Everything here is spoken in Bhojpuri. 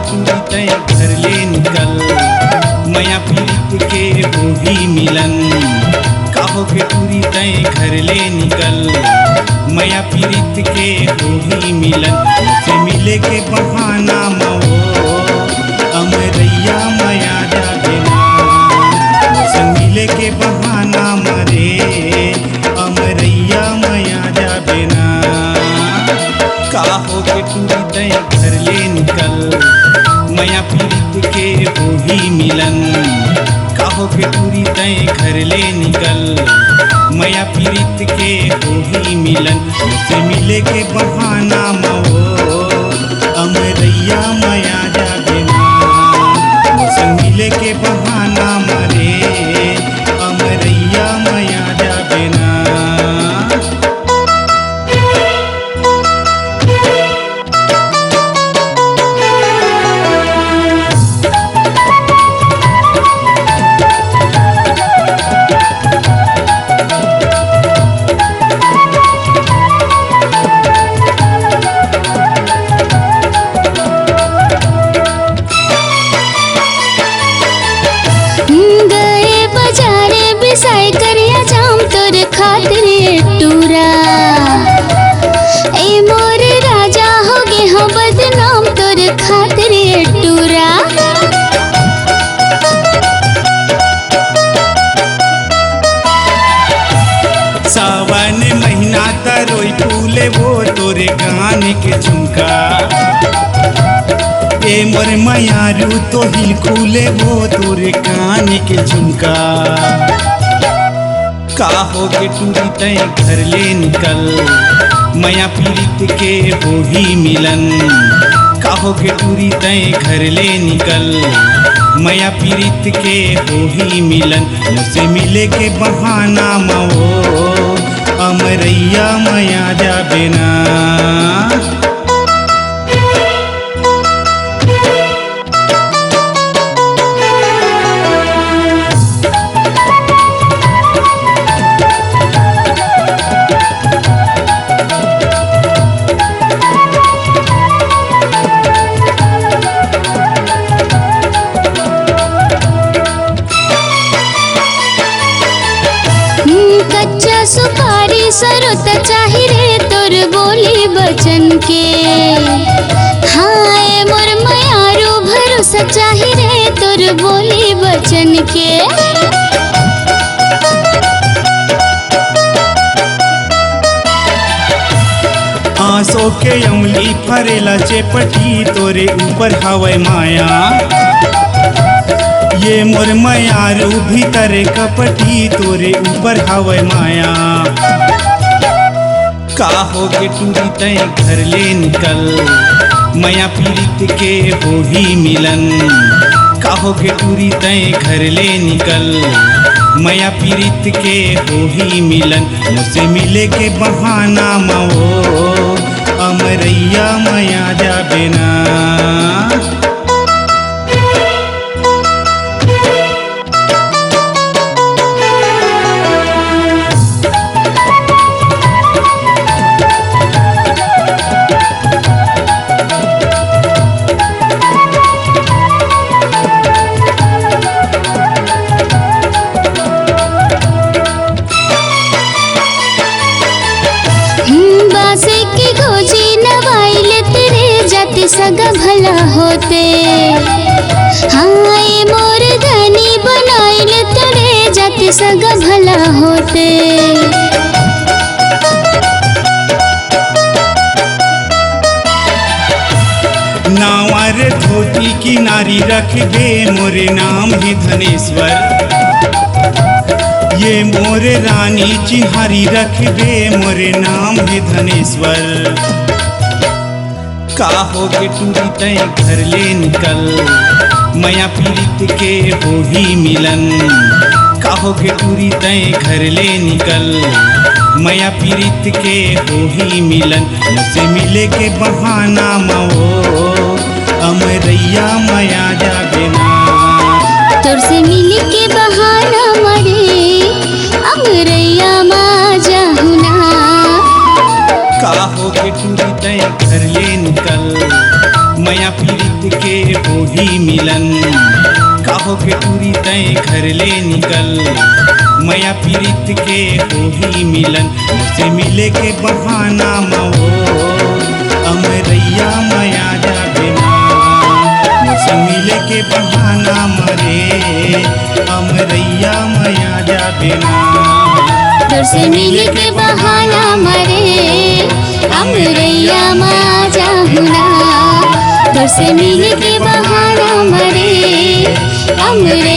टूरी तय घर ले निकल, मया पीरित के होही मिलन। काहो के टूरी तय घर ले निकल, मया पीरित के होही मिलन। से मिले के बहाना मो अमरैया मया जाबे ना, से मिले के बहाना मरे अमरैया मया जाबे ना। काहो के टूरी तय घर ले निकल, मया पीरित के होही मिलन। काहो के टूरी तय घर ले निकल, मया पीरित के होही मिलन। से मिले के बहाना मो अमरैया मया जाबे ना, से मिले के बहाना मरे अमरैया मया जाबे ना। साई करिया जाम तोर खातिर टूरा, ए मोर राजा हो गे हो बदनाम तोर खातिर टूरा। सावन महीना तरोई फूले वो तोरे कान के झुमका, ए मोर मयारू तो हिल खुले वो तोरे कान के झुमका। काहो के टूरी तय घर ले निकल, मया पीरित के होही मिलन। काहो के टूरी तय घर ले निकल, मया पीरित के होही मिलन। से मिले के बहाना मो अमरैया मया जाबे ना। कच्चा सुपारी सरोत चाही रे तोर बोली बचन के, हाय मोर मयारू भरोसा चाही रे तोर बोली बचन के। आंसू के अमली फरेला चेपटी तोरे ऊपर हवै माया, ये मोर मयारू भीतर कपटी तोरे ऊपर हवै माया। काहो के टूरी तय घर ले निकल, मया पीरित के होही मिलन। काहो के टूरी तय घर ले निकल, मया पीरित के होही मिलन। से मिले के बहाना मो अमरैया मया जाबे ना। बासे की गोजी नवाइले तेरे जाति सगा भला होते, हाय मोर धनी बनाइले तेरे जाति सगा भला होते। नावर धोती की नारी रख दे मोरे नाम है धनेश्वर, ये मोरे रानी चिन्हारी रख दे मोरे नाम है धनेश्वर। काहो के टूरी तय घर ले निकल, मया पीरित के होही मिलन। काहो के टूरी तय घर ले निकल, मया पीरित के होही मिलन। से मिले के बहाना मो अमरैया मया जाबे ना, तोर से मिले के बहाना मरे अमरैया मा जाहुना। काहो के टूरी तय घर ले निकल, मया पीरित पीरित के वही मिलन काहो के टूरी तय घर ले निकल मैया पीरित के वही मिलन से मिले के बहाना महो अमरैया माया जाबे से मिले के बहाना मरे अमरैया माया जाबे तोर से मिले के बहाना मरे अमरैया माँ जाहुना तोर से मिले के बहाना मरे अमरैया